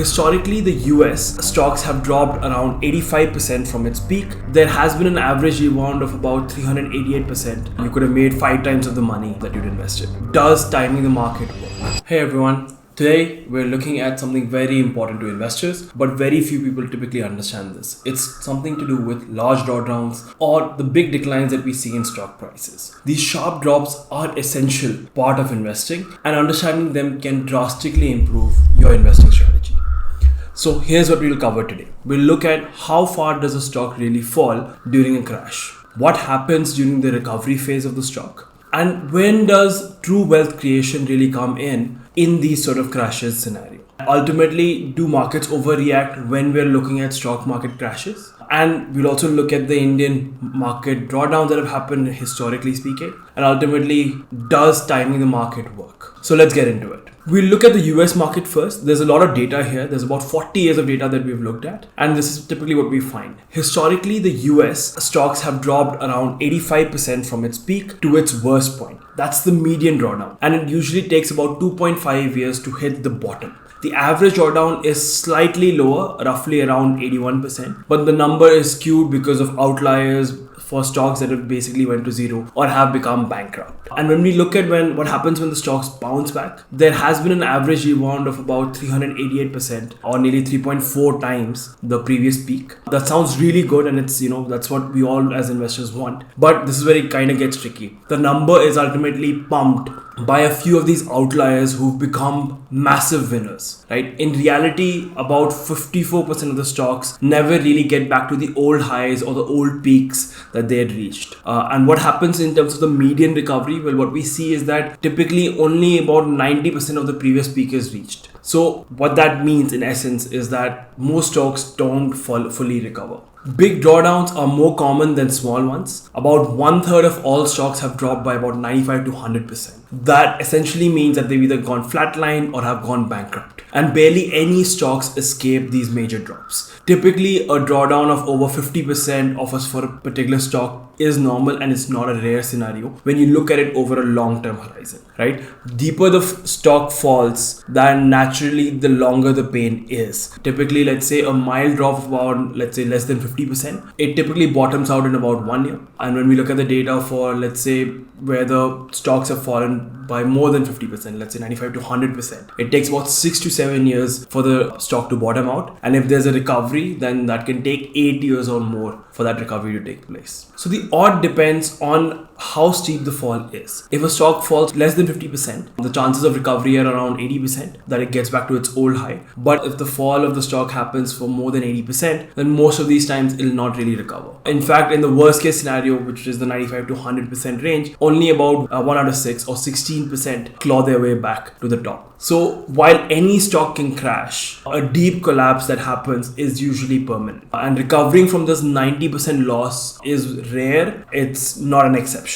Historically, the US stocks have dropped around 85% from its peak. There has been an average rebound of about 388%. You could have made 5 times of the money that you'd invested. Does timing the market work? Hey everyone. Today, we're looking at something very important to investors, but very few people typically understand this. It's something to do with large drawdowns or the big declines that we see in stock prices. These sharp drops are essential part of investing, and understanding them can drastically improve your investing strategy. So here's what we'll cover today. We'll look at how far does a stock really fall during a crash, what happens during the recovery phase of the stock, and when does true wealth creation really come in these sort of crashes scenario. Ultimately, do markets overreact when we're looking at stock market crashes? And we'll also look at the Indian market drawdowns that have happened historically speaking. And ultimately, does timing the market work? So let's get into it. We'll look at the US market first. There's a lot of data here. There's about 40 years of data that we've looked at. And this is typically what we find. Historically, the US stocks have dropped around 85% from its peak to its worst point. That's the median drawdown. And it usually takes about 2.5 years to hit the bottom. The average drawdown is slightly lower, roughly around 81%, but the number is skewed because of outliers for stocks that have basically went to zero or have become bankrupt. And when we look at what happens when the stocks bounce back, there has been an average rebound of about 388% or nearly 3.4 times the previous peak. That sounds really good, and it's, that's what we all as investors want. But this is where it kind of gets tricky. The number is ultimately pumped by a few of these outliers who've become massive winners, right? In reality, about 54% of the stocks never really get back to the old highs or the old peaks that they had reached. And what happens in terms of the median recovery? Well, what we see is that typically only about 90% of the previous peak is reached. So what that means in essence is that most stocks don't fully recover. Big drawdowns are more common than small ones. About 1/3 of all stocks have dropped by about 95 to 100%. That essentially means that they've either gone flatline or have gone bankrupt. And barely any stocks escape these major drops. Typically, a drawdown of over 50% of us for a particular stock is normal, and it's not a rare scenario when you look at it over a long-term horizon, right? Deeper the stock falls, then naturally the longer the pain is. Typically, let's say a mild drop of about, let's say, less than 50%, it typically bottoms out in about 1 year. And when we look at the data for, let's say, where the stocks have fallen by more than 50%, let's say 95 to 100%, it takes about 6 to 7 years for the stock to bottom out. And if there's a recovery, then that can take 8 years or more for that recovery to take place. So the odd depends on how steep the fall is. If a stock falls less than 50%, the chances of recovery are around 80% that it gets back to its old high. But if the fall of the stock happens for more than 80%, then most of these times it will not really recover. In fact, in the worst case scenario, which is the 95 to 100% range, only about 1 out of 6 or 16% claw their way back to the top. So while any stock can crash, a deep collapse that happens is usually permanent. And recovering from this 90% loss is rare. It's not an exception.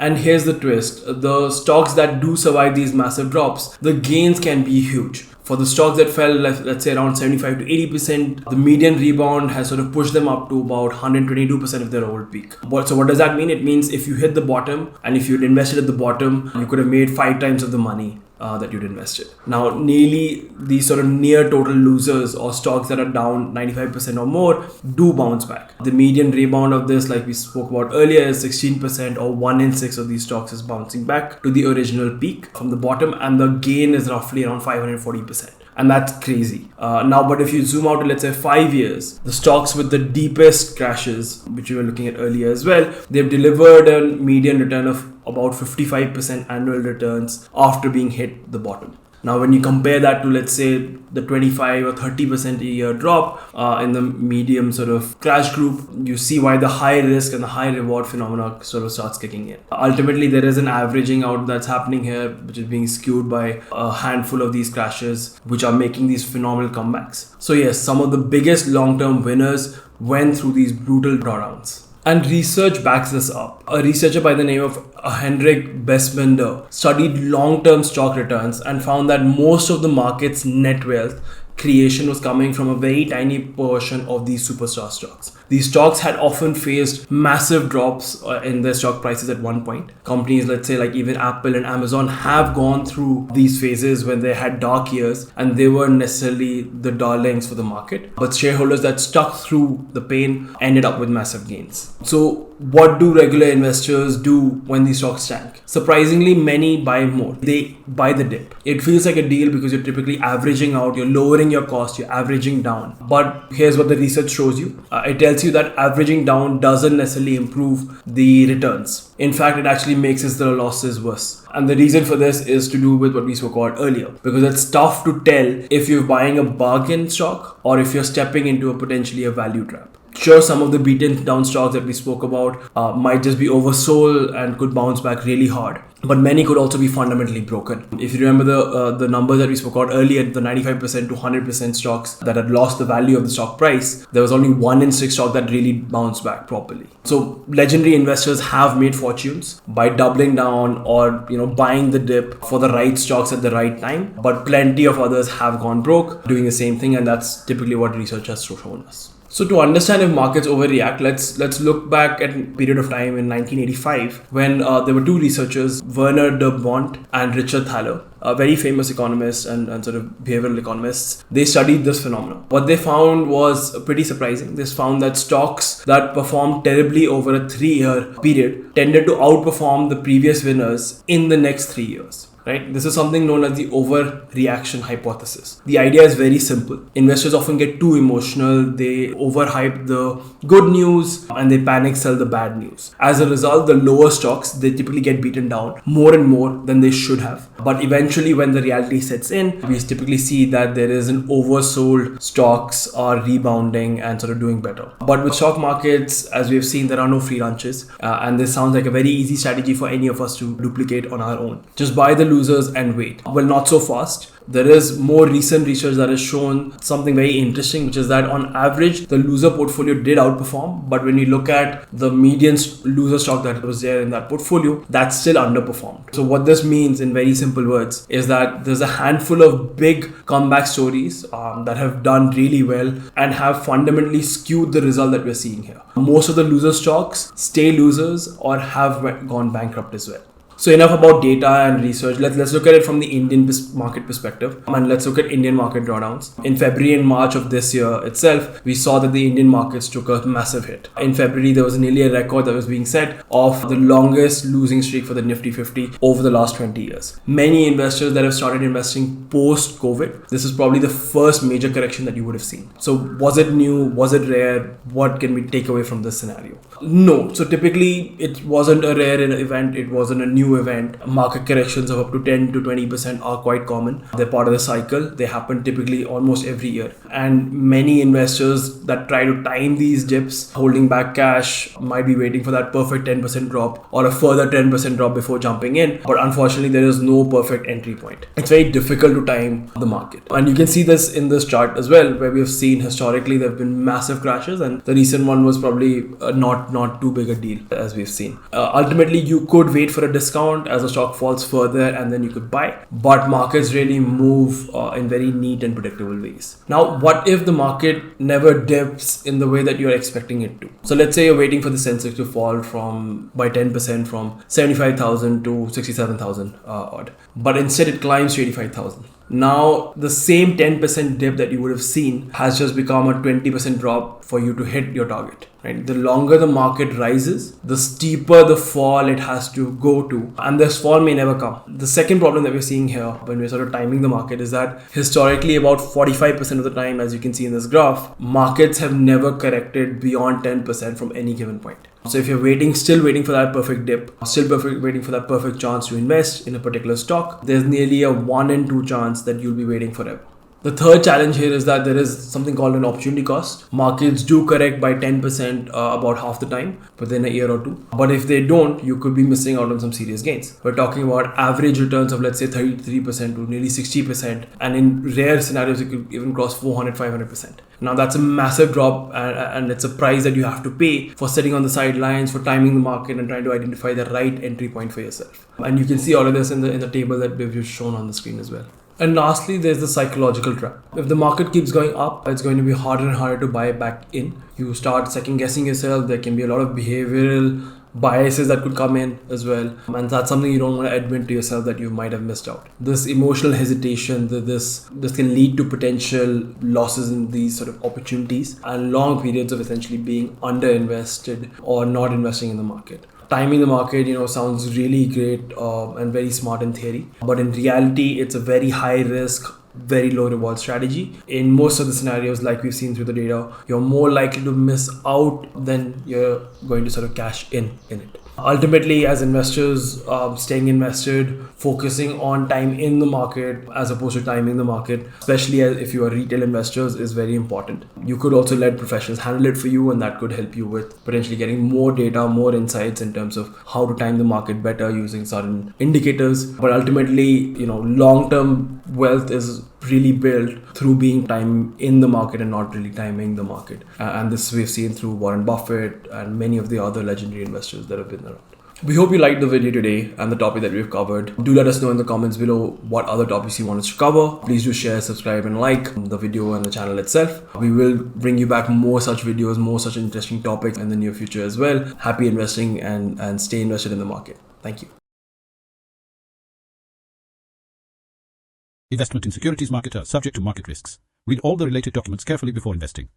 And here's the twist. The stocks that do survive these massive drops, the gains can be huge. For the stocks that fell, let's say around 75 to 80%, the median rebound has sort of pushed them up to about 122% of their old peak. So what does that mean? It means if you hit the bottom and if you'd invested at the bottom, you could have made 5 times of the money that you'd invested. Now, nearly these sort of near total losers or stocks that are down 95% or more do bounce back. The median rebound of this, like we spoke about earlier, is 16%, or 1 in 6 of these stocks is bouncing back to the original peak from the bottom, and the gain is roughly around 540%. And that's crazy. But if you zoom out to, let's say, 5 years, the stocks with the deepest crashes, which we were looking at earlier as well, they've delivered a median return of about 55% annual returns after being hit the bottom. Now, when you compare that to, let's say, the 25 or 30% a year drop in the medium sort of crash group, you see why the high risk and the high reward phenomena sort of starts kicking in. Ultimately, there is an averaging out that's happening here, which is being skewed by a handful of these crashes, which are making these phenomenal comebacks. So yes, some of the biggest long-term winners went through these brutal drawdowns. And research backs this up. A researcher by the name of Henrik Besmender studied long-term stock returns and found that most of the market's net wealth creation was coming from a very tiny portion of these superstar stocks. These stocks had often faced massive drops in their stock prices at one point. Companies, let's say like even Apple and Amazon, have gone through these phases when they had dark years and they weren't necessarily the darlings for the market. But shareholders that stuck through the pain ended up with massive gains. So what do regular investors do when these stocks tank? Surprisingly, many buy more. They buy the dip. It feels like a deal because you're typically averaging out, you're lowering your cost, you're averaging down. But here's what the research shows you. It tells you that averaging down doesn't necessarily improve the returns. In fact, it actually makes the losses worse. And the reason for this is to do with what we spoke about earlier, because it's tough to tell if you're buying a bargain stock or if you're stepping into potentially a value trap. Sure, some of the beaten down stocks that we spoke about might just be oversold and could bounce back really hard. But many could also be fundamentally broken. If you remember the numbers that we spoke about earlier, the 95% to 100% stocks that had lost the value of the stock price, there was only 1 in 6 stock that really bounced back properly. So legendary investors have made fortunes by doubling down or buying the dip for the right stocks at the right time. But plenty of others have gone broke doing the same thing, and that's typically what research has shown us. So to understand if markets overreact, let's look back at a period of time in 1985 when there were two researchers, Werner de Bont and Richard Thaler, very famous economists and sort of behavioral economists. They studied this phenomenon. What they found was pretty surprising. They found that stocks that performed terribly over a 3-year period tended to outperform the previous winners in the next 3 years. Right? This is something known as the overreaction hypothesis. The idea is very simple. Investors often get too emotional. They overhype the good news and they panic sell the bad news. As a result, the lower stocks, they typically get beaten down more and more than they should have. But eventually, when the reality sets in, we typically see that there is an oversold stocks are rebounding and sort of doing better. But with stock markets, as we have seen, there are no free lunches. And this sounds like a very easy strategy for any of us to duplicate on our own. Just buy the losers and wait. Well, not so fast. There is more recent research that has shown something very interesting, which is that on average, the loser portfolio did outperform. But when you look at the median loser stock that was there in that portfolio, that still underperformed. So what this means in very simple words is that there's a handful of big comeback stories that have done really well and have fundamentally skewed the result that we're seeing here. Most of the loser stocks stay losers or have gone bankrupt as well. So enough about data and research. Let's look at it from the Indian market perspective, and let's look at Indian market drawdowns. In February and March of this year itself, we saw that the Indian markets took a massive hit. In February, there was nearly a record that was being set of the longest losing streak for the Nifty 50 over the last 20 years. Many investors that have started investing post-COVID, this is probably the first major correction that you would have seen. So was it new? Was it rare? What can we take away from this scenario? No. So typically, it wasn't a rare event. It wasn't a new event. Market corrections of up to 10 to 20% are quite common. They're part of the cycle. They happen typically almost every year. And many investors that try to time these dips, holding back cash, might be waiting for that perfect 10% drop or a further 10% drop before jumping in. But unfortunately, there is no perfect entry point. It's very difficult to time the market. And you can see this in this chart as well, where we have seen historically there have been massive crashes, and the recent one was probably not too big a deal as we've seen. Ultimately, you could wait for a discount as the stock falls further and then you could buy, but markets really move in very neat and predictable ways. Now, what if the market never dips in the way that you're expecting it to? So let's say you're waiting for the Sensex to fall by 10% from 75,000 to 67,000 odd, but instead it climbs to 85,000. Now, the same 10% dip that you would have seen has just become a 20% drop for you to hit your target. Right? The longer the market rises, the steeper the fall it has to go to, and this fall may never come. The second problem that we're seeing here when we're sort of timing the market is that historically about 45% of the time, as you can see in this graph, markets have never corrected beyond 10% from any given point. So if you're still waiting for that perfect dip, waiting for that perfect chance to invest in a particular stock, there's nearly a 1 in 2 chance that you'll be waiting forever. The third challenge here is that there is something called an opportunity cost. Markets do correct by 10% about half the time within a year or two. But if they don't, you could be missing out on some serious gains. We're talking about average returns of, let's say, 33% to nearly 60%. And in rare scenarios, it could even cross 400, 500%. Now, that's a massive drop, and it's a price that you have to pay for sitting on the sidelines, for timing the market and trying to identify the right entry point for yourself. And you can see all of this in the table that we've just shown on the screen as well. And lastly, there's the psychological trap. If the market keeps going up, it's going to be harder and harder to buy back in. You start second guessing yourself. There can be a lot of behavioral biases that could come in as well. And that's something you don't want to admit to yourself that you might have missed out. This emotional hesitation, this can lead to potential losses in these sort of opportunities and long periods of essentially being underinvested or not investing in the market. Timing the market, sounds really great and very smart in theory, but in reality, it's a very high risk, very low reward strategy. In most of the scenarios, like we've seen through the data, you're more likely to miss out than you're going to sort of cash in it. Ultimately, as investors, staying invested, focusing on time in the market as opposed to timing the market, especially if you are retail investors, is very important. You could also let professionals handle it for you, and that could help you with potentially getting more data, more insights in terms of how to time the market better using certain indicators. But ultimately, long-term wealth is really built through being time in the market and not really timing the market. And this we've seen through Warren Buffett and many of the other legendary investors that have been around. We hope you liked the video today and the topic that we've covered. Do let us know in the comments below what other topics you want us to cover. Please do share, subscribe, and like the video and the channel itself. We will bring you back more such videos, more such interesting topics in the near future as well. Happy investing and stay invested in the market. Thank you. Investment in securities market are subject to market risks. Read all the related documents carefully before investing.